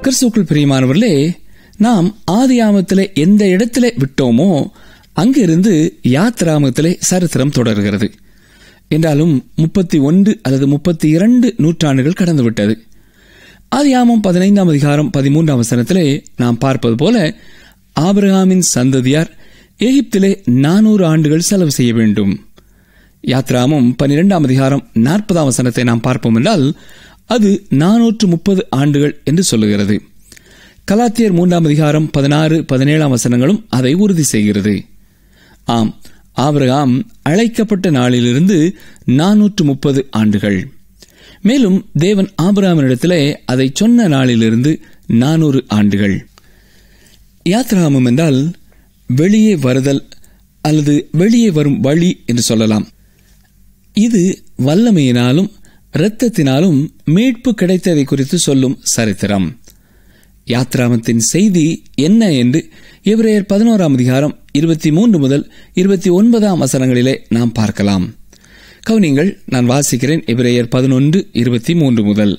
கிறிஸ்துவுக்குள் பிரியமானவர்களே, நாம் ஆதியாமத்திலே எந்த இடத்திலே விட்டோமோ அங்கிருந்து யாத்ராமத்திலே சரித்திரம் தொடர்கிறது. என்றாலும் 31 அல்லது 32 நூற்றாண்டுகள் கடந்துவிட்டது. ஆதியாமம் 15ஆம் அதிகாரம் 13ஆம் வசனத்திலே நாம் பார்ப்பது போல ஆபிரகாமின் சந்ததியார் எகிப்திலே 400 ஆண்டுகள் செலவு செய்ய வேண்டும். யாத்ராமம் 12ஆம் அதிகாரம் 40ஆம் வசனத்தை நாம் பார்ப்போம் என்றால் அது 430 ஆண்டுகள் என்று சொல்லுகிறது. கலாத்தியர் 3ஆம் அதிகாரம் 16, 17ஆம் வசனங்களும் அதை உறுதி செய்கிறது. ஆம், ஆபிரகாம் அழைக்கப்பட்ட நாளிலிருந்து 430 ஆண்டுகள். மேலும் தேவன் ஆபிரகாமினிடத்திலே அதை சொன்ன நாளிலிருந்து 400 ஆண்டுகள். யாத்ராமம் என்றால் வெளியே வருதல் அல்லது வெளியே வரும் வழி என்று சொல்லலாம். இது வல்லமையினாலும் இரத்தத்தினாலும் மீட்பு கிடைத்ததை குறித்து சொல்லும் சரித்திரம். யாத்ராமத்தின் செய்தி என்ன என்று எபிரேயர் 11ஆம் அதிகாரம் 23 முதல் 29ஆம் வசனங்களிலே நாம் பார்க்கலாம். கவனிங்கள், நான் வாசிக்கிறேன். எபிரேயர் 11:23 முதல்.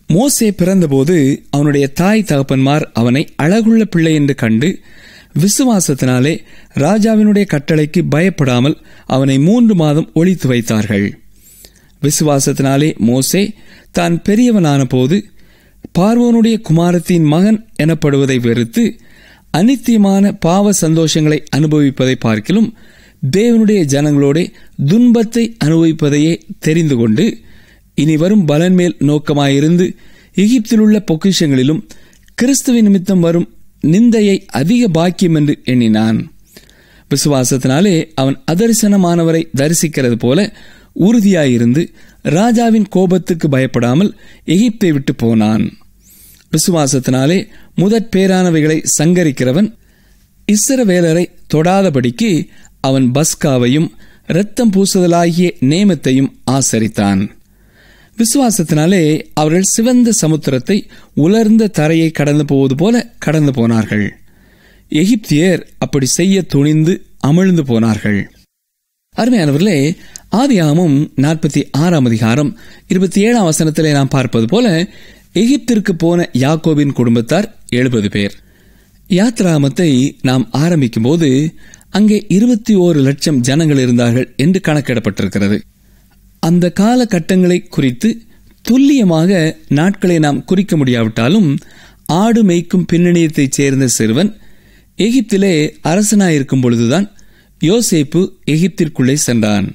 மோசே பிறந்தபோது அவனுடைய தாய் தகப்பன்மார் அவனை அழகுள்ள பிள்ளை என்று கண்டு விசுவாசத்தினாலே ராஜாவினுடைய கட்டளைக்கு பயப்படாமல் அவனை 3 மாதம் ஒளித்து வைத்தார்கள். விசுவாசத்தினாலே மோசே தான் பெரியவனான போது பார்வோனுடைய குமாரத்தின் மகன் எனப்படுவதை வெறுத்து அநித்தியமான பாவ சந்தோஷங்களை அனுபவிப்பதை பார்க்கிலும் தேவனுடைய ஜனங்களோட துன்பத்தை அனுபவிப்பதையே தெரிந்து கொண்டு இனி வரும் பலன் மேல் நோக்கமாயிருந்து எகிப்தில் உள்ள பொக்கிஷங்களிலும் கிறிஸ்துவின் நிமித்தம் வரும் நிந்தையை அதிக பாக்கியம் என்று எண்ணினான். விசுவாசத்தினாலே அவன் அதரிசனமானவரை தரிசிக்கிறது போல உறுதியாயிருந்து ராஜாவின் கோபத்துக்கு பயப்படாமல் எகிப்தை விட்டு போனான். விசுவாசத்தினாலே முதற் பேரானவைகளை சங்கரிக்கிறவன் இஸ்ரவேலரை தொடாதபடிக்கு அவன் பஸ்காவையும் இரத்தம் பூசுதலாகிய நேமத்தையும் ஆசரித்தான். விசுவாசத்தினாலே அவர்கள் சிவந்த சமுத்திரத்தை உலர்ந்த தரையை கடந்து போவது போல கடந்து போனார்கள். எகிப்தியர் அப்படி செய்ய துணிந்து அமிழ்ந்து போனார்கள். அருமையானவர்களே, ஆதியாகமம் 46ஆம் அதிகாரம் 27ஆம் வசனத்திலே நாம் பார்ப்பது போல எகிப்திற்கு போன யாக்கோபின் குடும்பத்தார் 70 பேர். யாத்ராமத்தை நாம் ஆரம்பிக்கும் போது அங்கே 21 லட்சம் ஜனங்கள் இருந்தார்கள் என்று கணக்கிடப்பட்டிருக்கிறது. அந்த காலகட்டங்களை குறித்து துல்லியமாக நாட்களை நாம் குறிக்க முடியாவிட்டாலும் ஆடு மேய்க்கும் பின்னணியத்தைச் சேர்ந்த சிறுவன் எகிப்திலே அரசனாயிருக்கும் பொழுதுதான் யோசேப்பு எகிப்திற்குள்ளே சென்றான்.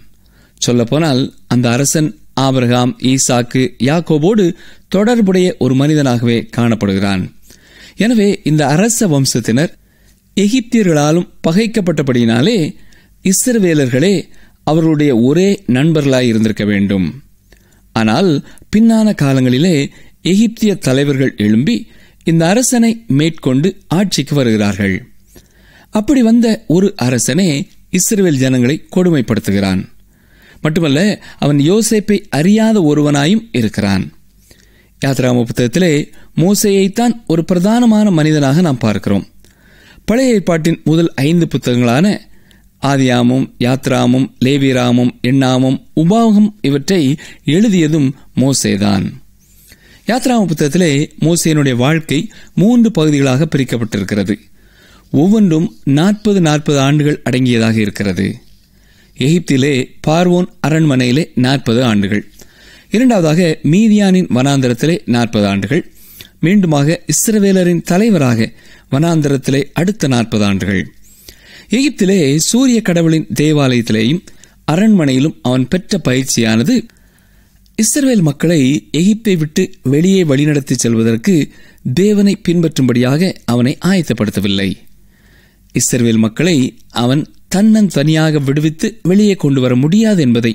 சொல்லப்போனால் அந்த அரசன் ஆபிரகாம், ஈசாக்கு, யாக்கோபோடு தொடர்புடைய ஒரு மனிதனாகவே காணப்படுகிறான். எனவே இந்த அரச வம்சத்தினர் எகிப்தியர்களாலும் பகைக்கப்பட்டபடியினாலே இஸ்ரவேலர்களே அவர்களுடைய ஒரே நண்பர்களாய் இருந்திருக்க வேண்டும். ஆனால் பின்னான காலங்களிலே எகிப்திய தலைவர்கள் எழும்பி இந்த அரசனை மேற்கொண்டு ஆட்சிக்கு வருகிறார்கள். அப்படி வந்த ஒரு அரசனே இஸ்ரவேல் ஜனங்களை கொடுமைப்படுத்துகிறான். மட்டுமல்ல, அவன் யோசேப்பை அறியாத ஒருவனாயும் இருக்கிறான். யாத்ராம புத்தகத்திலே மோசேயைத்தான் ஒரு பிரதானமான மனிதனாக நாம் பார்க்கிறோம். பழைய ஏற்பாட்டின் முதல் 5 புத்தகங்களான ஆதியாமம், யாத்ராமம், லேவியராமம், எண்ணாமம், உபாகம் இவற்றை எழுதியதும் மோசேதான். யாத்ராம புத்தகத்திலே மோசேனுடைய வாழ்க்கை 3 பகுதிகளாக பிரிக்கப்பட்டிருக்கிறது. ஒவ்வொன்றும் 40 ஆண்டுகள் அடங்கியதாக இருக்கிறது. எகிப்திலே பார்வோன் அரண்மனையிலே 40 ஆண்டுகள். இரண்டாவதாக மீதியானின் வனாந்தரத்திலே 40 ஆண்டுகள். மீண்டுமாக இஸ்ரவேலரின் தலைவராக வனாந்தரத்திலே அடுத்த 40 ஆண்டுகள். எகிப்திலே சூரிய கடவுளின் தேவாலயத்திலேயும் அரண்மனையிலும் அவன் பெற்ற பயிற்சியானது இஸ்ரவேல் மக்களை எகிப்தை விட்டு வெளியே வழிநடத்தி செல்வதற்கு தேவனை பின்பற்றும்படியாக அவனை ஆயத்தப்படுத்தவில்லை. இஸ்ரவேல் மக்களை அவன் தன்னந்தனியாக விடுவித்து வெளியே கொண்டு வர முடியாது என்பதை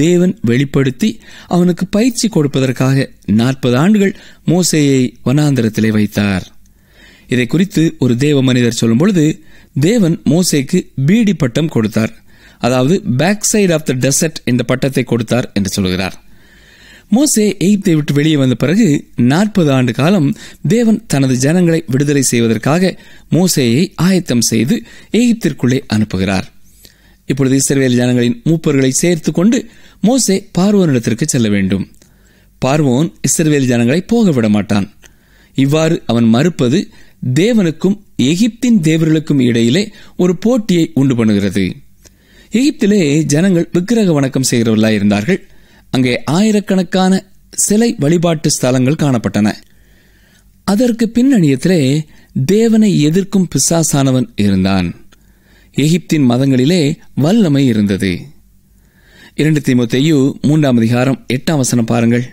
தேவன் வெளிப்படுத்தி அவனுக்கு பயிற்சி கொடுப்பதற்காக 40 ஆண்டுகள் மோசேயை வனாந்தரத்திலே வைத்தார். இதை குறித்து ஒரு தேவ மனிதர் சொல்லும் பொழுது, தேவன் மோசேக்கு பீடி பட்டம் கொடுத்தார், அதாவது back side of the desert என்ற பட்டத்தை கொடுத்தார் என்று சொல்கிறார். மோசே எகிப்தை விட்டு வெளியே வந்த பிறகு 40 ஆண்டு காலம் தேவன் தனது ஜனங்களை விடுதலை செய்வதற்காக மோசேயை ஆயத்தம் செய்து எகிப்திற்குள்ளே அனுப்புகிறார். இப்பொழுது இஸ்ரவேல் ஜனங்களின் மூப்பர்களை சேர்த்து கொண்டு மோசே பார்வோனிடத்திற்கு செல்ல வேண்டும். பார்வோன் இஸ்ரவேல் ஜனங்களை போக விட மாட்டான். இவ்வாறு அவன் மறுப்பது தேவனுக்கும் எகிப்தின் தேவர்களுக்கும் இடையிலே ஒரு போட்டியை உண்டு பண்ணுகிறது. எகிப்திலே ஜனங்கள் விக்கிரக வணக்கம் செய்கிறவர்களாய் இருந்தார்கள். அங்கே ஆயிரக்கணக்கான சிலை வழிபாட்டு ஸ்தலங்கள் காணப்பட்டன. அதற்கு பின்னணியத்திலே தேவனை எதிர்க்கும் பிசாசானவன் இருந்தான். எகிப்தின் மதங்களிலே வல்லமை இருந்தது. 2 தீமோத்தேயு 3:8 பாருங்கள்.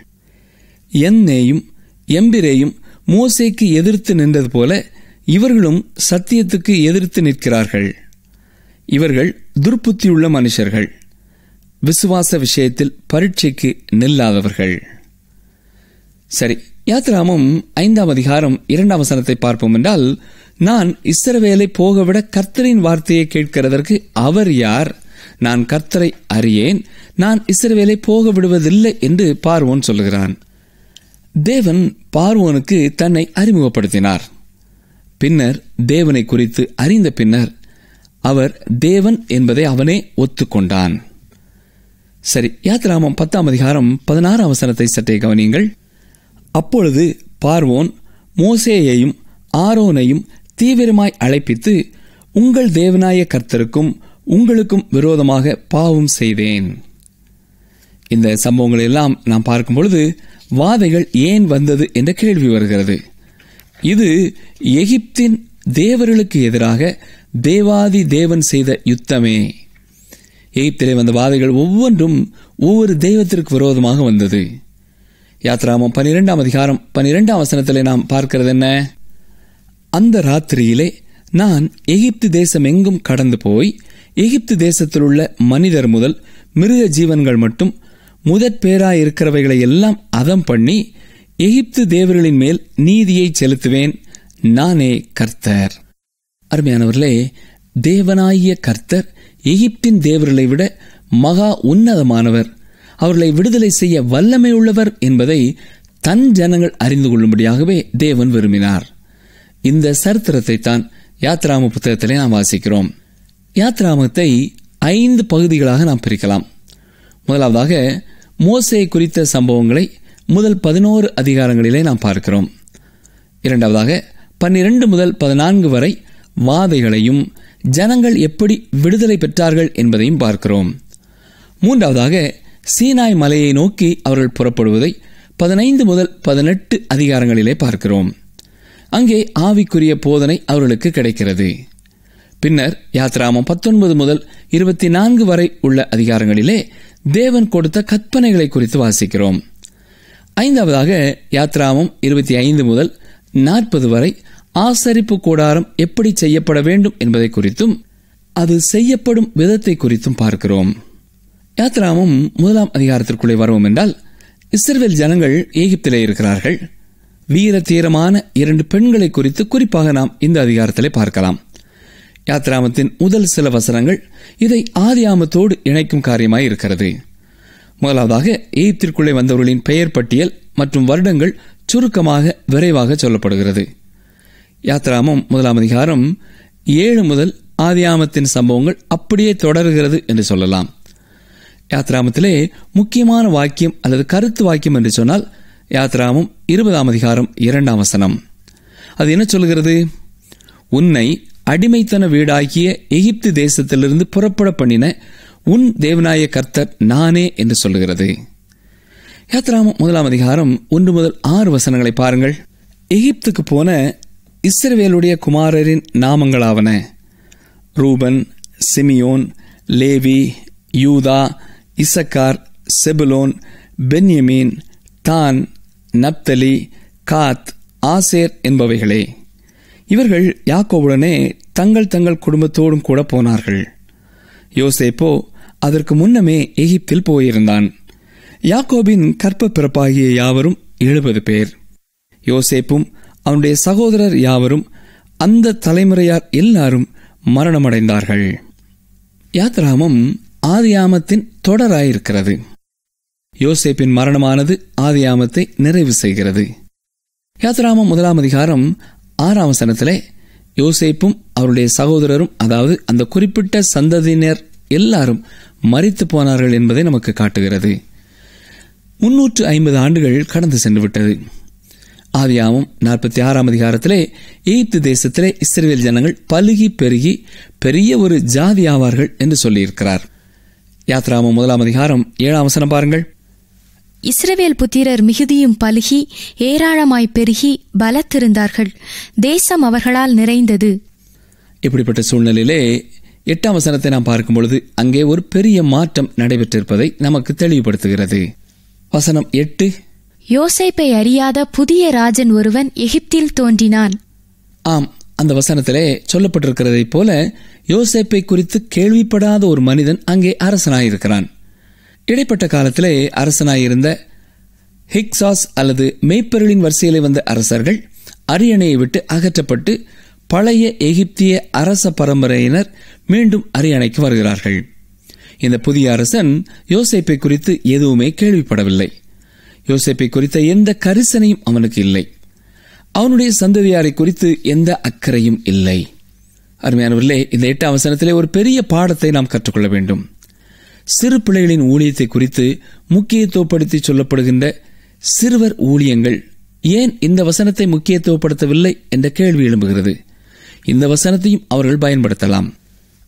என்னேயும் எம்பிரேயும் மோசேக்கு எதிர்த்து நின்றது போல இவர்களும் சத்தியத்துக்கு எதிர்த்து நிற்கிறார்கள். இவர்கள் துர்ப்புத்தியுள்ள மனுஷர்கள், விசுவாச விஷயத்தில் பரீட்சைக்கு நில்லாதவர்கள். சரி, யாத்ராமம் 5:2 பார்ப்போம் என்றால், நான் இஸ்ரவேலை போகவிட கர்த்தரின் வார்த்தையை கேட்கிறதற்கு அவர் யார்? நான் கர்த்தரை அறியேன், நான் இஸ்ரவேலை போக விடுவதில்லை என்று பார்வோன் சொல்லுகிறான். தேவன் பார்வோனுக்கு தன்னை அறிமுகப்படுத்தினார். பின்னர் தேவனை குறித்து அறிந்த பின்னர் அவர் தேவன் என்பதை அவனே ஒத்துக்கொண்டான். சரி, யாத்ராமம் 10:16 சற்றே கவனியுங்கள். அப்பொழுது பார்வோன் மோசேயையும் ஆரோனையும் தீவிரமாய் அழைப்பித்து, உங்கள் தேவனாய கர்த்தருக்கும் உங்களுக்கும் விரோதமாக பாவம் செய்தேன். இந்த சம்பவங்கள் எல்லாம் நாம் பார்க்கும் பொழுது வாதைகள் ஏன் வந்தது என்ற கேள்வி வருகிறது. இது எகிப்தின் தேவர்களுக்கு எதிராக தேவாதி தேவன் செய்த யுத்தமே. எகிப்திலே வந்த வாதைகள் ஒவ்வொன்றும் ஒவ்வொரு தெய்வத்திற்கு விரோதமாக வந்தது. யாத்ராமம் 12:12 நாம் பார்க்கிறது என்ன? அந்த ராத்திரியிலே நான் எகிப்து தேசம் எங்கும் கடந்து போய் எகிப்து தேசத்தில் உள்ள மனிதர் முதல் மிருக ஜீவன்கள் மட்டும் முதற் பேராயிருக்கிறவைகளை எல்லாம் அதம் பண்ணி எகிப்து தேவர்களின் மேல் நீதியை செலுத்துவேன், நானே கர்த்தர். அருமையானவர்களே, தேவனாகிய கர்த்தர் எகிப்தின் தேவர்களை விட மகா உன்னதமானவர், அவர்களை விடுதலை செய்ய வல்லமை உள்ளவர் என்பதை தன் ஜனங்கள் அறிந்து கொள்ளும்படியாகவே தேவன் விரும்பினார். இந்த சரித்திரத்தை தான் யாத்ராம புத்தகத்திலே நாம் வாசிக்கிறோம். யாத்ராமத்தை 5 பகுதிகளாக நாம் பிரிக்கலாம். முதலாவதாக மோசே குறித்த சம்பவங்களை முதல் 11 அதிகாரங்களிலே நாம் பார்க்கிறோம். இரண்டாவதாக 12 முதல் 14 வரை வாதைகளையும் ஜனங்கள் எப்படி விடுதலை பெற்றார்கள் என்பதையும் பார்க்கிறோம். மூன்றாவதாக சீனாய் மலையை நோக்கி அவர்கள் புறப்படுவதை 15 முதல் 18 அதிகாரங்களிலே பார்க்கிறோம். அங்கே ஆவிக்குரிய போதனை அவர்களுக்கு கிடைக்கிறது. பின்னர் யாத்ராமம் 19 முதல் 24 வரை உள்ள அதிகாரங்களிலே தேவன் கொடுத்த கற்பனைகளை குறித்து வாசிக்கிறோம். ஐந்தாவதாக யாத்ராமம் 25 முதல் 40 வரை ஆசரிப்பு கூடாரம் எப்படி செய்யப்பட வேண்டும் என்பதை குறித்தும் அது செய்யப்படும் விதத்தை குறித்தும் பார்க்கிறோம். யாத்ராமம் 1 அதிகாரத்திற்குள்ளே வருவோம் என்றால், இஸ்ரவேல் ஜனங்கள் எகிப்திலே இருக்கிறார்கள். வீர தீரமான 2 பெண்களை குறித்து குறிப்பாக நாம் இந்த அதிகாரத்திலே பார்க்கலாம். யாத்ராமத்தின் முதல் சில வசனங்கள் இதை ஆதியாமத்தோடு இணைக்கும் காரியமாய் இருக்கிறது. முதலாவதாக எகிப்திற்குள்ளே வந்தவர்களின் பெயர் பட்டியல் மற்றும் வருடங்கள் சுருக்கமாக விரைவாக சொல்லப்படுகிறது. யாத்ராமம் 1 அதிகாரம் 7 முதல் ஆதியாமத்தின் சம்பவங்கள் அப்படியே தொடர்கிறது என்று சொல்லலாம். யாத்ராமத்திலே முக்கியமான வாக்கியம் அல்லது கருத்து வாக்கியம் என்று சொன்னால் யாத்ராமம் 20 அதிகாரம் 2 வசனம். அது என்ன சொல்கிறது? உன்னை அடிமைத்தன வீடாகிய எகிப்து தேசத்திலிருந்து புறப்பட பண்ணின உன் தேவனாய கர்த்தர் நானே என்று சொல்லுகிறது. யாத்ராமம் 1 அதிகாரம் 1 முதல் 6 வசனங்களை பாருங்கள். எகிப்துக்கு போன இஸ்ரவேலுடைய குமாரரின் நாமங்களாவன: ரூபன், சிமியோன், லேவி, யூதா, இசக்கார், செபுலோன், பென்யமீன், தான், நப்தலி, காத், ஆசேர் என்பவைகளே. இவர்கள் யாக்கோபுடனே தங்கள் தங்கள் குடும்பத்தோடும் கூட போனார்கள். யோசேப்போ அதற்கு முன்னமே எகிப்தில் போயிருந்தான். யாக்கோபின் கற்ப பிறப்பாகிய யாவரும் 70 பேர். யோசேப்பும் அவனுடைய சகோதரர் யாவரும் அந்த தலைமுறையார் எல்லாரும் மரணமடைந்தார்கள். யாத்ராமம் ஆதியாமத்தின் தொடராயிருக்கிறது. யோசேப்பின் மரணமானது ஆதியாமத்தை நிறைவு செய்கிறது. யாத்ராமம் 1 அதிகாரம் 6 வசனத்திலே யோசேப்பும் அவருடைய சகோதரரும், அதாவது அந்த குறிப்பிட்ட சந்ததியினர் எல்லாரும் மரித்து போனார்கள் என்பதை நமக்கு காட்டுகிறது. 350 ஆண்டுகள் கடந்து சென்று விட்டது. ஆதியாகமம் 46 அதிகாரத்திலே எகிப்து தேசத்திலே இஸ்ரவேல் ஜனங்கள் பலுகி பெருகி பெரிய ஒரு ஜாதி ஆவார்கள் என்று சொல்லியிருக்கிறார். யாத்ராகமம் 1 அதிகாரம் 7 வசனம் பாருங்கள். இஸ்ரவேல் புத்திரர் மிகுதியும் பலுகி ஏராளமாய் பெருகி பலத்திருந்தார்கள், தேசம் அவர்களால் நிறைந்தது. இப்படிப்பட்ட சூழ்நிலையிலே 8 வசனத்தை நாம் பார்க்கும் பொழுது அங்கே ஒரு பெரிய மாற்றம் நடைபெற்றிருப்பதை நமக்கு தெளிவுபடுத்துகிறது. வசனம் 8, யோசேப்பை அறியாத புதிய ராஜன் ஒருவன் எகிப்தில் தோன்றினான். ஆம், அந்த வசனத்திலே சொல்லப்பட்டிருக்கிறதைப் போல யோசேப்பை குறித்து கேள்விப்படாத ஒரு மனிதன் அங்கே அரசனாயிருக்கிறான். இடைப்பட்ட காலத்திலே அரசனாயிருந்த ஹிக்சாஸ் அல்லது மேய்ப்பர்களின் வரிசையிலே வந்த அரசர்கள் அரியணையை விட்டு அகற்றப்பட்டு பழைய எகிப்திய அரச பரம்பரையினர் மீண்டும் அரியணைக்கு வருகிறார்கள். இந்த புதிய அரசன் யோசேப்பை குறித்து எதுவுமே கேள்விப்படவில்லை. யோசேப்பை குறித்த எந்த கரிசனையும் அவனுக்கு இல்லை. அவனுடைய சந்ததியாரை குறித்து எந்த அக்கறையும் இல்லை. அருமையானவர்களே, இந்த 8 வசனத்திலே ஒரு பெரிய பாடத்தை நாம் கற்றுக்கொள்ள வேண்டும். சிறு பிள்ளைகளின் ஊழியத்தை குறித்து முக்கியத்துவப்படுத்தி சொல்லப்படுகின்ற சிறுவர் ஊழியங்கள் ஏன் இந்த வசனத்தை முக்கியத்துவப்படுத்தவில்லை என்ற கேள்வி எழும்புகிறது. இந்த வசனத்தையும் அவர்கள் பயன்படுத்தலாம்.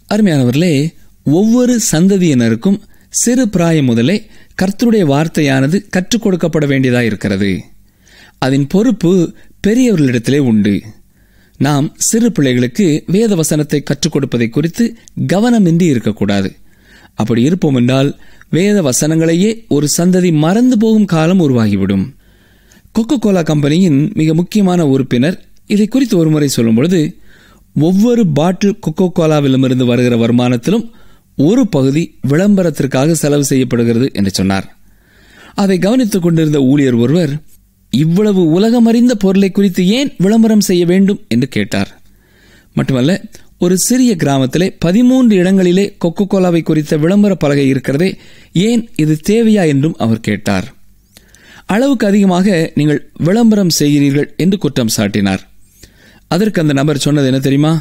அருமையானவர்களே, ஒவ்வொரு சந்ததியினருக்கும் சிறு பிராயம் முதலே கர்த்தருடைய வார்த்தையானது கற்றுக் கொடுக்கப்பட வேண்டியதாயிருக்கிறது. அதன் பொறுப்பு பெரியவர்களிடத்திலே உண்டு. நாம் சிறு பிள்ளைகளுக்கு வேத வசனத்தை கற்றுக் கொடுப்பதை குறித்து கவனமின்றி இருக்கக்கூடாது. அப்படி இருப்போம் என்றால் வேத வசனங்களையே ஒரு சந்ததி மறந்து போகும் காலம் உருவாகிவிடும். கொக்கோ கோலா கம்பெனியின் மிக முக்கியமான உறுப்பினர் இதை குறித்து ஒருமுறை சொல்லும் பொழுது, ஒவ்வொரு பாட்டில் கொக்கோ கோலாவிலுமிருந்து வருகிற வருமானத்திலும் ஒரு பகுதி விளம்பரத்திற்காக செலவு செய்யப்படுகிறது என்று சொன்னார். அதை கவனித்துக் கொண்டிருந்த ஊழியர் ஒருவர், இவ்வளவு உலகமறிந்த பொருளை குறித்து ஏன் விளம்பரம் செய்ய வேண்டும் என்று கேட்டார். மட்டுமல்ல, ஒரு சிறிய கிராமத்திலே 13 இடங்களிலே கொக்கோ கோலாவை குறித்த விளம்பர பலகை இருக்கிறதே, ஏன் இது தேவையா என்றும் அவர் கேட்டார். அளவுக்கு அதிகமாக நீங்கள் விளம்பரம் செய்கிறீர்கள் என்று குற்றம் சாட்டினார். அதற்கு அந்த நபர் சொன்னது என்ன தெரியுமா?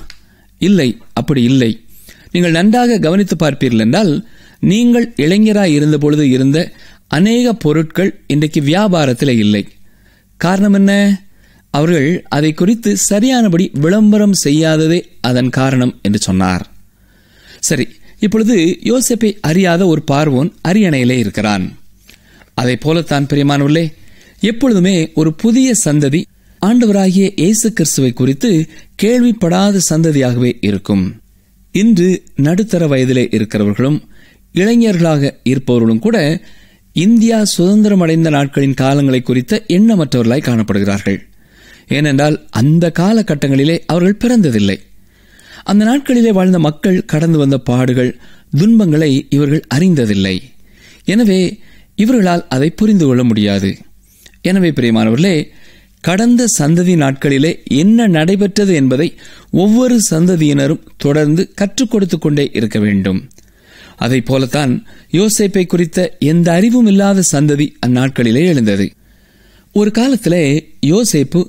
இல்லை, அப்படி இல்லை. நீங்கள் நன்றாக கவனித்து பார்ப்பீர்கள் என்றால், நீங்கள் இளைஞராய் இருந்த பொழுது இருந்த அநேக பொருட்கள் இன்றைக்கு வியாபாரத்தில் இல்லை. காரணம் என்ன? அவர்கள் அதை குறித்து சரியானபடி விளம்பரம் செய்யாததே அதன் காரணம் என்று சொன்னார். சரி, இப்பொழுது யோசேப்பை அறியாத ஒரு பார்வோன் அரியணையிலே இருக்கிறான். அதை போலத்தான் பிரியமானவர்களே, எப்பொழுதுமே ஒரு புதிய சந்ததி ஆண்டவராகிய இயேசு கிறிஸ்துவை குறித்து கேள்விப்படாத சந்ததியாகவே இருக்கும். இன்று நடுத்தர வயதிலே இருக்கிறவர்களும் இளைஞர்களாக இருப்பவர்களும் கூட இந்தியா சுதந்திரம் அடைந்த நாட்களின் காலங்களை குறித்த எண்ணமற்றவர்களாய் காணப்படுகிறார்கள். ஏனென்றால் அந்த காலகட்டங்களிலே அவர்கள் பிறந்ததில்லை. அந்த நாட்களிலே வாழ்ந்த மக்கள் கடந்து வந்த பாடுகள், துன்பங்களை இவர்கள் அறிந்ததில்லை. எனவே இவர்களால் அதை புரிந்து கொள்ள முடியாது. எனவே பிரியமானவர்களே, கடந்த சந்ததி நாட்களிலே என்ன நடைபெற்றது என்பதை ஒவ்வொரு சந்ததியினரும் தொடர்ந்து கற்றுக் கொடுத்துக் கொண்டே இருக்க வேண்டும். அதை போலத்தான் யோசேப்பை குறித்த எந்த அறிவும் இல்லாத சந்ததி அந்நாட்களிலே எழுந்தது. ஒரு காலத்திலே யோசேப்பு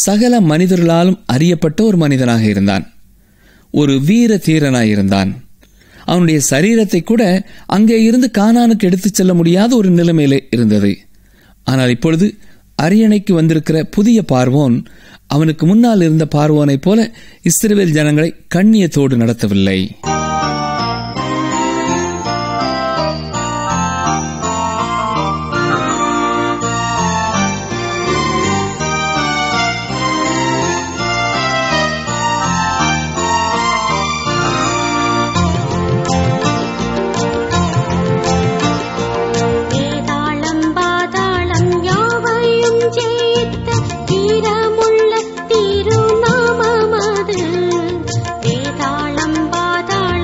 சகல மனிதர்களாலும் அறியப்பட்ட ஒரு மனிதனாக இருந்தான். ஒரு வீர தீரனாயிருந்தான். அவனுடைய சரீரத்தை கூட அங்கே இருந்து கானானுக்கு எடுத்துச் செல்ல முடியாத ஒரு நிலைமையிலே இருந்தது. ஆனால் இப்பொழுது அரியணைக்கு வந்திருக்கிற புதிய பார்வோன் அவனுக்கு முன்னால் இருந்த பார்வோனைப் போல இஸ்ரவேல் ஜனங்களை கண்ணியத்தோடு நடத்தவில்லை. வேதாளம் பாதாளம்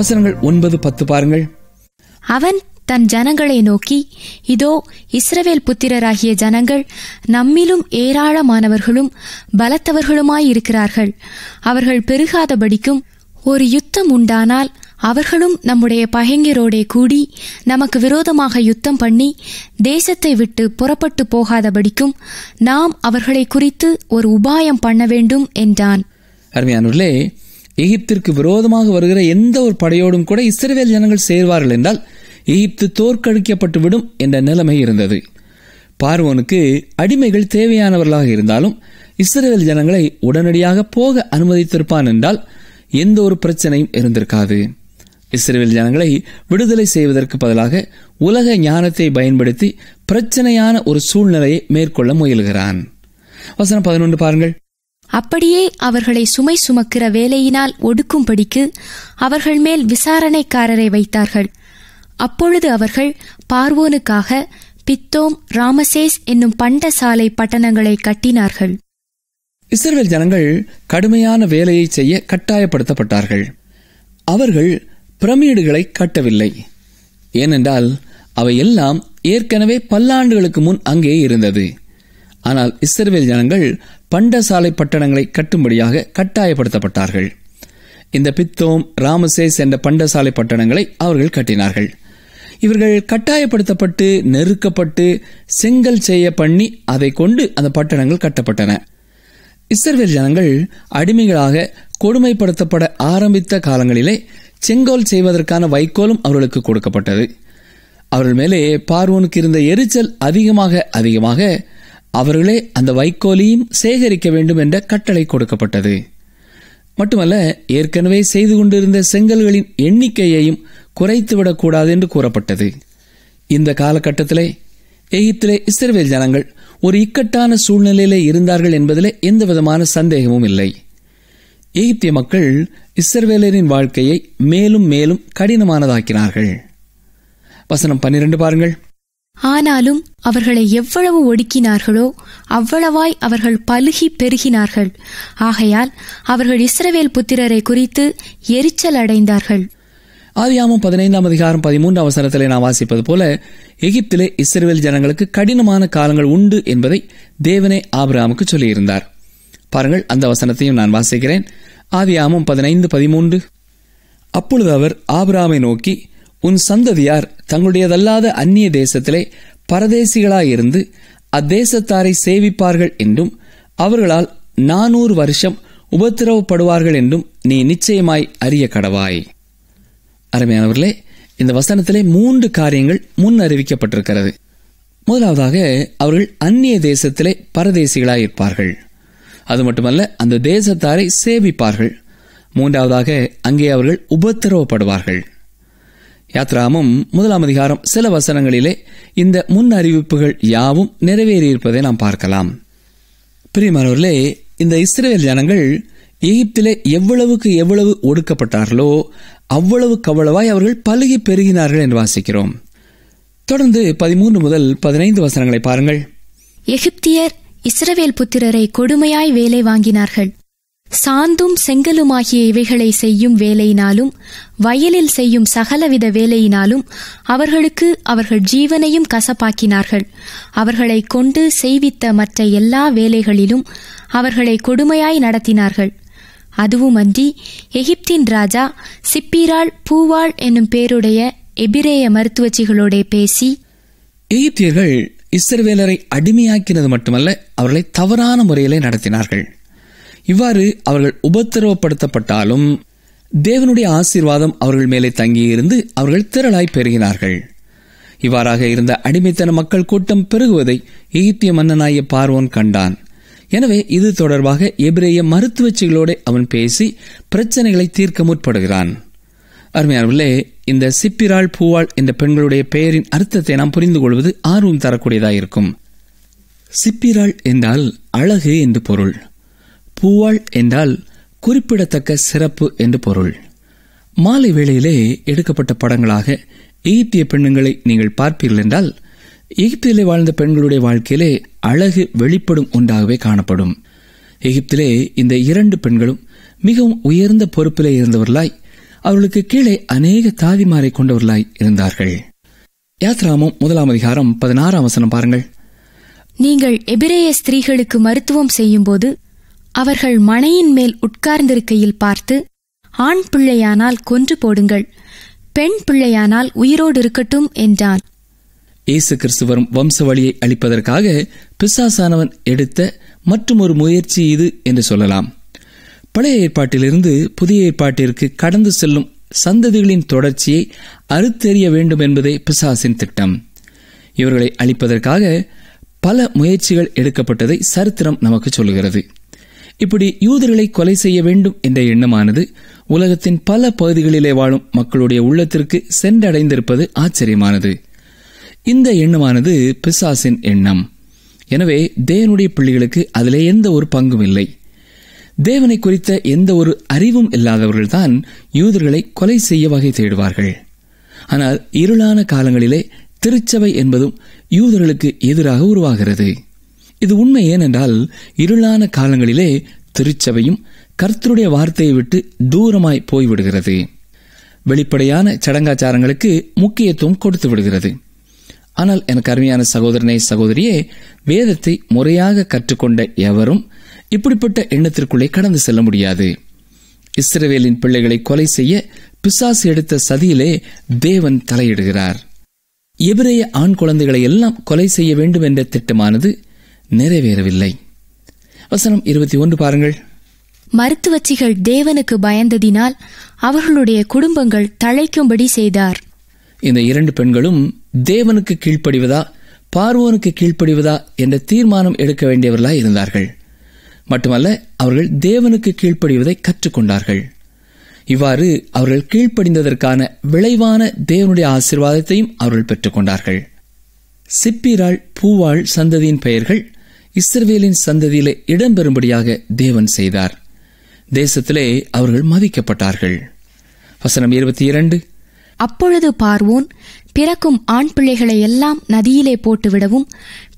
வசனங்கள் 9-10 பாருங்கள். அவன் தன் ஜனங்களை நோக்கி, இதோ இஸ்ரவேல் புத்திரராகிய ஜனங்கள் நம்மிலும் ஏராளமானவர்களும் பலத்தவர்களுமாயிருக்கிறார்கள். அவர்கள் பெருகாதபடிக்கும் ஒரு யுத்தம் உண்டானால் அவர்களும் நம்முடைய பகைஞரோடே கூடி நமக்கு விரோதமாக யுத்தம் பண்ணி தேசத்தை விட்டு புறப்பட்டு போகாதபடிக்கும் நாம் அவர்களை குறித்து ஒரு உபாயம் பண்ண வேண்டும் என்றான். அருமையானவர்களே, எகிப்திற்கு விரோதமாக வருகிற எந்த ஒரு படையோடும் கூட இஸ்ரவேல் ஜனங்கள் சேர்வார்கள் என்றால் எகிப்து தோற்கடிக்கப்பட்டு விடும் என்ற நிலைமை இருந்தது. பார்வோனுக்கு அடிமைகள் தேவையானவர்களாக இருந்தாலும் இஸ்ரவேல் ஜனங்களை உடனடியாக போக அனுமதித்திருப்பான் என்றால் எந்த ஒரு பிரச்சனையும் இருந்திருக்காது. இஸ்ரவேல் ஜனங்களை விடுதலை செய்வதற்கு பதிலாக உலக ஞானத்தை பயன்படுத்தி பிரச்சனையான ஒரு சூழ்நிலையை மேற்கொள்ள முயல்கிறான். வசனம் 11 பாருங்கள். அப்படியே அவர்களை சுமை சுமக்கிற வேலையினால் ஒடுக்கும்படிக்கு அவர்கள் மேல் விசாரணைக்காரரை வைத்தார்கள். அப்பொழுது அவர்கள் பார்வோனுக்காக பித்தோம், ராமசேஸ் என்னும் பண்டசாலை பட்டணங்களை கட்டினார்கள். இஸ்ரவேல் ஜனங்கள் கடுமையான வேலையை செய்ய கட்டாயப்படுத்தப்பட்டார்கள். அவர்கள் பிரமிடுகளை கட்டவில்லை. ஏனென்றால் அவை எல்லாம் ஏற்கனவே பல்லாண்டுகளுக்கு முன் அங்கே இருந்தது. ஆனால் இஸ்ரவேல் ஜனங்கள் பண்டசாலை பட்டணங்களை கட்டும்படியாக கட்டாயப்படுத்தப்பட்டார்கள். இந்த பித்தோம், ராமசேஸ் என்ற பண்டசாலை பட்டணங்களை அவர்கள் கட்டினார்கள். இவர்கள் கட்டாயப்படுத்தப்பட்டு நெருக்கப்பட்டு செங்கல் செய்ய பண்ணி அதை கொண்டு அந்த பட்டணங்கள் கட்டப்பட்டன. இஸ்ரவேல் ஜனங்கள் அடிமைகளாக கொடுமைப்படுத்தப்பட ஆரம்பித்த காலங்களிலே செங்கோல் செய்வதற்கான வைக்கோலும் அவர்களுக்கு கொடுக்கப்பட்டது. அவர்கள் மேலே பார்வோனுக்கு இருந்த எரிச்சல் அதிகமாக அவர்களே அந்த வைக்கோலையும் சேகரிக்க வேண்டும் என்ற கட்டளை கொடுக்கப்பட்டது. மட்டுமல்ல, ஏற்கனவே செய்து கொண்டிருந்த செங்கல்களின் எண்ணிக்கையையும் குறைத்துவிடக்கூடாது என்று கூறப்பட்டது. இந்த காலகட்டத்திலே எகிப்திலே இஸ்ரவேல் ஜனங்கள் ஒரு இக்கட்டான சூழ்நிலையிலே இருந்தார்கள் என்பதிலே எந்த விதமான சந்தேகமும் இல்லை. எகிப்திய மக்கள் இஸ்ரவேலரின் வாழ்க்கையை மேலும் மேலும் கடினமானதாக்கினார்கள். வசனம் 12 பாருங்கள். ஆனாலும் அவர்களை எவ்வளவு ஒடுக்கினார்களோ அவ்வளவாய் அவர்கள் பலுகி பெருகினார்கள். ஆகையால் அவர்கள் இஸ்ரவேல் புத்திரரை குறித்து எரிச்சல் அடைந்தார்கள். ஆதியாகமம் 15:13 வசனத்திலே நாம் வாசிப்பது போல எகிப்திலே இஸ்ரவேல் ஜனங்களுக்கு கடினமான காலங்கள் உண்டு என்பதை தேவனே ஆபிரகாமுக்கு சொல்லியிருந்தார். பாருங்கள், அந்த வசனத்தையும் நான் வாசிக்கிறேன். ஆதியாகமம் 15:13. அப்பொழுது அவர் ஆபிரகாமை நோக்கி, உன் சந்ததியார் தங்களுடையதல்லாத அந்நிய தேசத்திலே பரதேசிகளாயிருந்து அத்தேசத்தாரை சேவிப்பார்கள் என்றும் அவர்களால் 400 வருஷம் உபத்திரவப்படுவார்கள் என்றும் நீ நிச்சயமாய் அறிய கடவாய். அருமையானவர்களே, இந்த வசனத்திலே 3 காரியங்கள் முன் அறிவிக்கப்பட்டிருக்கிறது. முதலாவதாக, அவர்கள் அந்நிய தேசத்திலே பரதேசிகளாயிருப்பார்கள். அது மட்டுமல்ல, அந்த தேசத்தாரை சேவிப்பார்கள். மூன்றாவதாக, அங்கே அவர்கள் உபத்திரவப்படுவார்கள். யாத்ராகமம் 1 சில வசனங்களிலே இந்த முன் அறிவிப்புகள் யாவும் நிறைவேறியிருப்பதை நாம் பார்க்கலாம். பிரியமானவர்களே, இந்த இஸ்ரவேல் ஜனங்கள் எகிப்திலே எவ்வளவு ஒடுக்கப்பட்டார்களோ அவ்வளவாய் அவர்கள் பலுகி பெருகினார்கள் என்று வாசிக்கிறோம். தொடர்ந்து 13 முதல் 15 வசனங்களை பாருங்கள். எகிப்தியர் இஸ்ரவேல் புத்திரரை கொடுமையாய் வேலை வாங்கினார்கள். சாந்தும் செங்கலுமாகிய இவைகளை செய்யும் வேலையினாலும் வயலில் செய்யும் சகலவித வேலையினாலும் அவர்களுக்கு அவர்கள் ஜீவனையும் கசப்பாக்கினார்கள். அவர்களை கொண்டு செய்வித்த மற்ற எல்லா வேலைகளிலும் அவர்களை கொடுமையாய் நடத்தினார்கள். அதுவுமன்றி எகிப்தின் ராஜா சிப்பிராள் பூவாள் என்னும் பேருடைய எபிரேய மருத்துவச்சிகளோட பேசி, எகிப்தியர்கள் இஸ்ரவேலரை அடிமையாக்கினது மட்டுமல்ல, அவர்களை தவறான முறையிலே நடத்தினார்கள். இவ்வாறு அவர்கள் உபத்திரவப்படுத்தப்பட்டாலும் தேவனுடைய ஆசீர்வாதம் அவர்கள் மேலே தங்கியிருந்து அவர்கள் திரளாய் பெருகினார்கள். இவ்வாறாக இருந்த அடிமைத்தன மக்கள் கூட்டம் பெருகுவதை எகிப்திய மன்னனாகிய பார்வோன் கண்டான். எனவே இது தொடர்பாக எபிரேய மருத்துவச்சிகளோடு அவன் பேசி பிரச்சனைகளை தீர்க்க முற்படுகிறான். அருமையானவர்களே, இந்த சிப்பிராள் பூவாள் என்ற பெண்களுடைய பெயரின் அர்த்தத்தை நாம் புரிந்து கொள்வது ஆர்வம் தரக்கூடியதாயிருக்கும். சிப்பிராள் என்றால் அழகு என்று பொருள். பூவாள் என்றால் குறிப்பிடத்தக்க சிறப்பு என்று பொருள். மாலை வேளையிலே எடுக்கப்பட்ட படங்களாக எகிப்திய பெண்களை நீங்கள் பார்ப்பீர்கள் என்றால் எகிப்திலே வாழ்ந்த பெண்களுடைய வாழ்க்கையிலே அழகு வெளிப்படும் ஒன்றாகவே காணப்படும். எகிப்திலே இந்த 2 பெண்களும் மிகவும் உயர்ந்த பொறுப்பிலே இருந்தவர்களாய் அவர்களுக்கு கீழே அநேக தாதிமாரை கொண்டவர்களாய் இருந்தார்கள். யாத்ராமம் 1:16 பாருங்கள். நீங்கள் எபிரேய ஸ்திரீகளுக்கு மருத்துவம் செய்யும்போது அவர்கள் மணையின் மேல் உட்கார்ந்திருக்கையில் பார்த்து, ஆண் பிள்ளையானால் கொன்று போடுங்கள், பெண் பிள்ளையானால் உயிரோடு இருக்கட்டும் என்றான். இயேசு கிறிஸ்து வரும் வம்ச வழியை அளிப்பதற்காக பிசாசானவன் எடுத்த மற்றும் ஒரு முயற்சி இது என்று சொல்லலாம். பழைய ஏற்பாட்டிலிருந்து புதிய ஏற்பாட்டிற்கு கடந்து செல்லும் சந்ததிகளின் தொடர்ச்சியை அறுத்தெறிய வேண்டும் என்பதே பிசாசின் திட்டம். இவர்களை அழிப்பதற்காக பல முயற்சிகள் எடுக்கப்பட்டதை சரித்திரம் நமக்கு சொல்லுகிறது. இப்படி யூதர்களை கொலை செய்ய வேண்டும் என்ற எண்ணமானது உலகத்தின் பல பகுதிகளிலே வாழும் மக்களுடைய உள்ளத்திற்கு சென்றடைந்திருப்பது ஆச்சரியமானது. இந்த எண்ணமானது பிசாசின் எண்ணம். எனவே தேவனுடைய பிள்ளைகளுக்கு அதிலே எந்த ஒரு பங்கும் இல்லை. தேவனை குறித்த எந்த ஒரு அறிவும் இல்லாதவர்கள்தான் யூதர்களை கொலை செய்ய வகை தேடுவார்கள். ஆனால் இருளான காலங்களிலே திருச்சபை என்பதும் யூதர்களுக்கு எதிராக உருவாகிறது. இது உண்மை. ஏனென்றால் இருளான காலங்களிலே திருச்சபையும் கர்த்தருடைய வார்த்தையை விட்டு தூரமாய் போய்விடுகிறது. வெளிப்படையான சடங்காச்சாரங்களுக்கு முக்கியத்துவம் கொடுத்து விடுகிறது. ஆனால் எனக்கு அருமையான சகோதரனே, சகோதரியே, வேதத்தை முறையாக கற்றுக்கொண்ட எவரும் இப்படிப்பட்ட எண்ணத்திற்குள்ளே கடந்து செல்ல முடியாது. இஸ்ரவேலின் பிள்ளைகளை கொலை செய்ய பிசாசு எடுத்த சதியிலே தேவன் தலையிடுகிறார். எபிரேய ஆண் குழந்தைகளை எல்லாம் கொலை செய்ய வேண்டும் என்ற திட்டமானது நிறைவேறவில்லை. வசனம் 21 பாருங்கள். மருத்துவச்சிகள் தேவனுக்கு பயந்ததினால் அவர்களுடைய குடும்பங்கள் தழைக்கும்படி செய்தார். இந்த 2 பெண்களும் தேவனுக்கு கீழ்ப்படிவதா பார்வோனுக்கு கீழ்ப்படிவதா என்ற தீர்மானம் எடுக்க வேண்டியவர்களாய் இருந்தார்கள். மட்டுமல்ல, அவர்கள் தேவனுக்கு கீழ்ப்படிவதை கற்றுக்கொண்டார்கள். இவ்வாறு அவர்கள் கீழ்ப்படிந்ததற்கான விளைவான தேவனுடைய ஆசீர்வாதத்தையும் அவர்கள் பெற்றுக் கொண்டார்கள். சிப்பிராள் பூவாள் சந்ததியின் பெயர்கள் இஸ்ரவேலின் சந்ததியிலே இடம்பெறும்படியாக தேவன் செய்தார். தேசத்திலே அவர்கள் மதிக்கப்பட்டார்கள். வசனம் 22. அப்பொழுது பார்வோன் பிறக்கும் ஆண் பிள்ளைகளை எல்லாம் நதியிலே போட்டுவிடவும்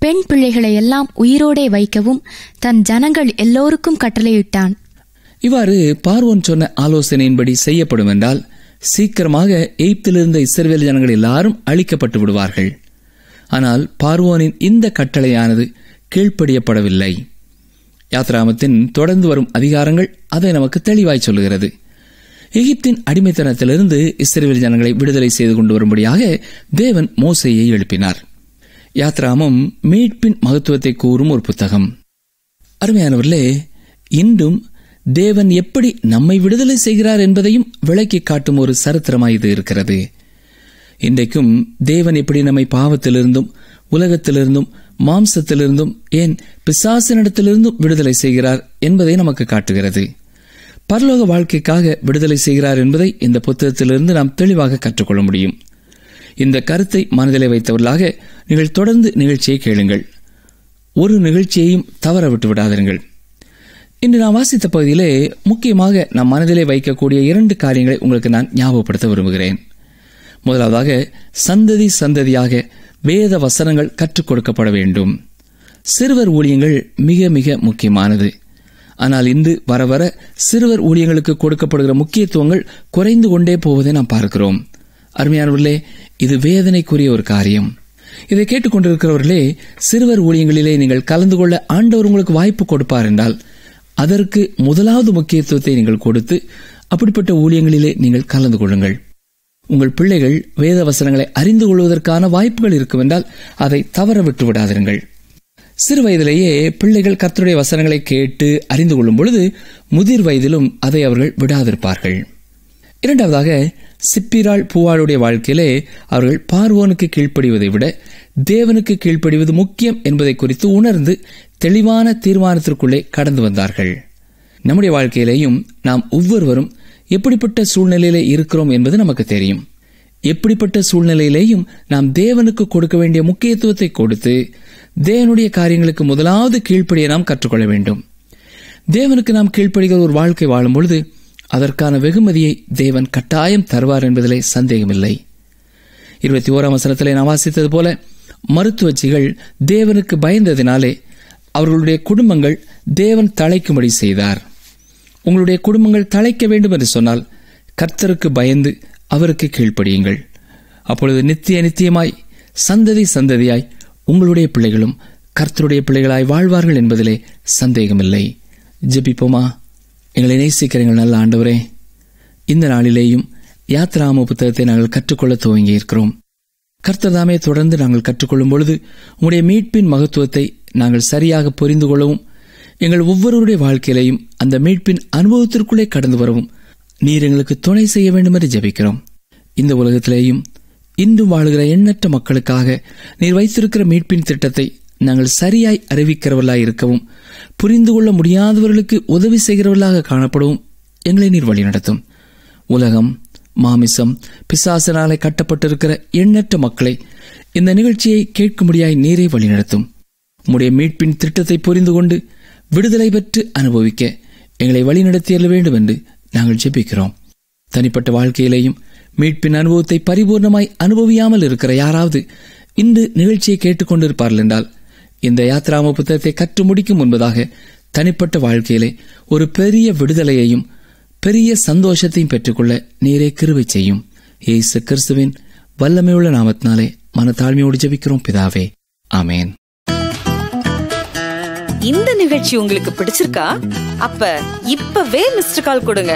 பெண் பிள்ளைகளை எல்லாம் உயிரோடே வைக்கவும் தன் ஜனங்கள் எல்லோருக்கும் கட்டளையிட்டான். இவ்வாறு பார்வோன் சொன்ன ஆலோசனையின்படி செய்யப்படும் என்றால் சீக்கிரமாக எகிப்திலிருந்த இஸ்ரவேல் ஜனங்கள் எல்லாரும் அழிக்கப்பட்டு விடுவார்கள். ஆனால் பார்வோனின் இந்த கட்டளையானது கீழ்ப்படியப்படவில்லை. யாத்ராமத்தின் தொடர்ந்து வரும் அதிகாரங்கள் அதை நமக்கு தெளிவாய் சொல்லுகிறது. எகிப்தின் அடிமைத்தனத்திலிருந்து இஸ்ரவேல் ஜனங்களை விடுதலை செய்து கொண்டு வரும்படியாக தேவன் மோசேயை எழுப்பினார். யாத்ராமம் மீட்பின் மகத்துவத்தை கூறும் ஒரு புத்தகம். அருமையானவர்களே, இன்றும் தேவன் எப்படி நம்மை விடுதலை செய்கிறார் என்பதையும் விளக்கி காட்டும் ஒரு சரித்திரமாய் இது இருக்கிறது. இன்றைக்கும் தேவன் எப்படி நம்மை பாவத்திலிருந்தும் உலகத்திலிருந்தும் மாம்சத்திலிருந்தும் ஏன் பிசாசினிடத்திலிருந்தும் விடுதலை செய்கிறார் என்பதை நமக்கு காட்டுகிறது. பரலோக வாழ்க்கைக்காக விடுதலை செய்கிறார் என்பதை இந்த புத்தகத்திலிருந்து நாம் தெளிவாக கற்றுக்கொள்ள முடியும். இந்த கருத்தை மனதிலே வைத்தவர்களாக நீங்கள் தொடர்ந்து நிகழ்ச்சியை கேளுங்கள். ஒரு நிகழ்ச்சியையும் தவற விட்டு விடாதீர்கள். இன்று நான் வாசித்த பகுதியிலே முக்கியமாக நாம் மனதிலே வைக்கக்கூடிய 2 காரியங்களை உங்களுக்கு நான் ஞாபகப்படுத்த விரும்புகிறேன். முதலாவதாக, சந்ததி சந்ததியாக வேத வசனங்கள் கற்றுக் கொடுக்கப்பட வேண்டும். சிறுவர் ஊழியங்கள் மிக மிக முக்கியமானது. ஆனால் இன்று வர வர சிறுவர் ஊழியங்களுக்கு கொடுக்கப்படுகிற முக்கியத்துவங்கள் குறைந்து கொண்டே போவதை நாம் பார்க்கிறோம். அருமையானவர்களே, இது வேதனைக்குரிய ஒரு காரியம். இதை கேட்டுக்கொண்டிருக்கிறவர்களே, சிறுவர் ஊழியங்களிலே நீங்கள் கலந்து கொள்ள ஆண்டவர் உங்களுக்கு வாய்ப்பு கொடுப்பார் என்றால் அதற்கு முதலாவது முக்கியத்துவத்தை நீங்கள் கொடுத்து அப்படிப்பட்ட ஊழியங்களிலே நீங்கள் கலந்து கொள்ளுங்கள். உங்கள் பிள்ளைகள் வேத வசனங்களை அறிந்து கொள்வதற்கான வாய்ப்புகள் இருக்கும் என்றால் அதை தவற விட்டு விடாதிருங்கள். சிறு வயதிலேயே பிள்ளைகள் கர்த்தருடைய வசனங்களை கேட்டு அறிந்து கொள்ளும் பொழுது முதிர் வயதிலும் அதை அவர்கள் விடாதிருப்பார்கள். இரண்டாவதாக, சிப்பிராள் பூவாளுடைய வாழ்க்கையிலே அவர்கள் பார்வோனுக்கு கீழ்ப்படிவதை விட தேவனுக்கு கீழ்ப்படிவது முக்கியம் என்பதை குறித்து உணர்ந்து தெளிவான தீர்மானத்திற்குள்ளே கடந்து வந்தார்கள். நம்முடைய வாழ்க்கையிலேயும் நாம் ஒவ்வொருவரும் எப்படிப்பட்ட சூழ்நிலையிலே இருக்கிறோம் என்பது நமக்கு தெரியும். எப்படிப்பட்ட சூழ்நிலையிலேயும் நாம் தேவனுக்கு கொடுக்க வேண்டிய முக்கியத்துவத்தை கொடுத்து தேவனுடைய காரியங்களுக்கு முதலாவது கீழ்ப்படிய நாம் கற்றுக்கொள்ள வேண்டும். தேவனுக்கு நாம் கீழ்ப்படுகிற ஒரு வாழ்க்கை வாழும் பொழுது அதற்கான வெகுமதியை தேவன் கட்டாயம் தருவார் என்பதிலே சந்தேகமில்லை. 21ஆம் வசனத்திலே நாம் வாசித்தது போல மருத்துவச்சிகள் தேவனுக்கு பயந்ததினாலே அவர்களுடைய குடும்பங்கள் தேவன் தழைக்கும்படி செய்தார். உங்களுடைய குடும்பங்கள் தழைக்க வேண்டும் என்று சொன்னால் கர்த்தருக்கு பயந்து அவருக்கு கீழ்ப்படியுங்கள். அப்பொழுது நித்தியமாய் சந்ததி சந்ததியாய் உங்களுடைய பிள்ளைகளும் கர்த்தருடைய பிள்ளைகளாய் வாழ்வார்கள் என்பதிலே சந்தேகமில்லை. ஜெபிப்போமா. எங்களை நேசிக்கிற எங்கள் நல்ல ஆண்டவரே, இந்த நாளிலேயும் யாத்ராம புத்தகத்தை நாங்கள் கற்றுக்கொள்ள துவங்கி இருக்கிறோம். கர்த்தர்தாமே தொடர்ந்து நாங்கள் கற்றுக்கொள்ளும் பொழுது உங்களுடைய மீட்பின் மகத்துவத்தை நாங்கள் சரியாக புரிந்து கொள்ளவும், எங்கள் ஒவ்வொருவருடைய வாழ்க்கையிலையும் அந்த மீட்பின் அனுபவத்திற்குள்ளே கடந்து வரவும் நீர் எங்களுக்கு துணை செய்ய வேண்டும் என்று ஜெபிக்கிறோம். இந்த உலகத்திலேயும் இன்றும் வாழுகிற எண்ணற்ற மக்களுக்காக நீர் வைத்திருக்கிற மீட்பின் திட்டத்தை நாங்கள் சரியாய் அறிவிக்கிறவர்களாக இருக்கவும், புரிந்து கொள்ள முடியாதவர்களுக்கு உதவி செய்கிறவர்களாக காணப்படவும் எங்களை நீர் வழிநடத்தும். உலகம், மாமிசம், பிசாசனாலே கட்டப்பட்டிருக்கிற எண்ணற்ற மக்களை இந்த நிகழ்ச்சியை கேட்கும்படியாய் நீரை வழிநடத்தும். உம்முடைய மீட்பின் திட்டத்தை புரிந்து கொண்டு விடுதலை பெற்று அனுபவிக்க எங்களை வழிநடத்தியல்ல வேண்டும் என்று நாங்கள் ஜெபிக்கிறோம். தனிப்பட்ட வாழ்க்கையிலேயும் மீட்பின் அனுபவத்தை பரிபூர்ணமாய் அனுபவியாமல் இருக்கிற யாராவது இன்று நிகழ்ச்சியை கேட்டுக்கொண்டிருப்பார்கள் என்றால், இந்த யாத்ராம புத்தகத்தை கற்று முடிக்கும் முன்பதாக தனிப்பட்ட வாழ்க்கையிலே ஒரு பெரிய விடுதலையையும் பெரிய சந்தோஷத்தையும் பெற்றுக்கொள்ள நீரே கிருபை செய்யும். இயேசு கிறிஸ்துவின் வல்லமையுள்ள நாமத்தினாலே மனத்தாழ்மையோடு ஜெபிக்கிறோம் பிதாவே, ஆமேன். இந்த நிகழ்ச்சி உங்களுக்கு பிடிச்சிருக்கா? அப்ப இப்பவே மிஸ்டர் கால் கொடுங்க.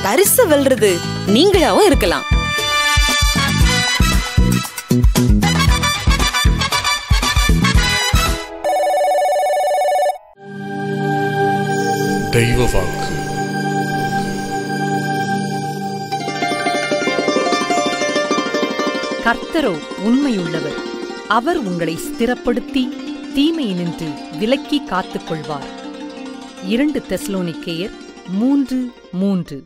பரிசு வெல்றது நீங்களாவும் இருக்கலாம். தெய்வ வாக்கு. கர்த்தரோ உண்மையுள்ளவர். அவர் உங்களை ஸ்திரப்படுத்தி தீமையினின்று விலக்கி காத்துக் கொள்வார். 2 தெசலோனிக்கேயர் 3:3.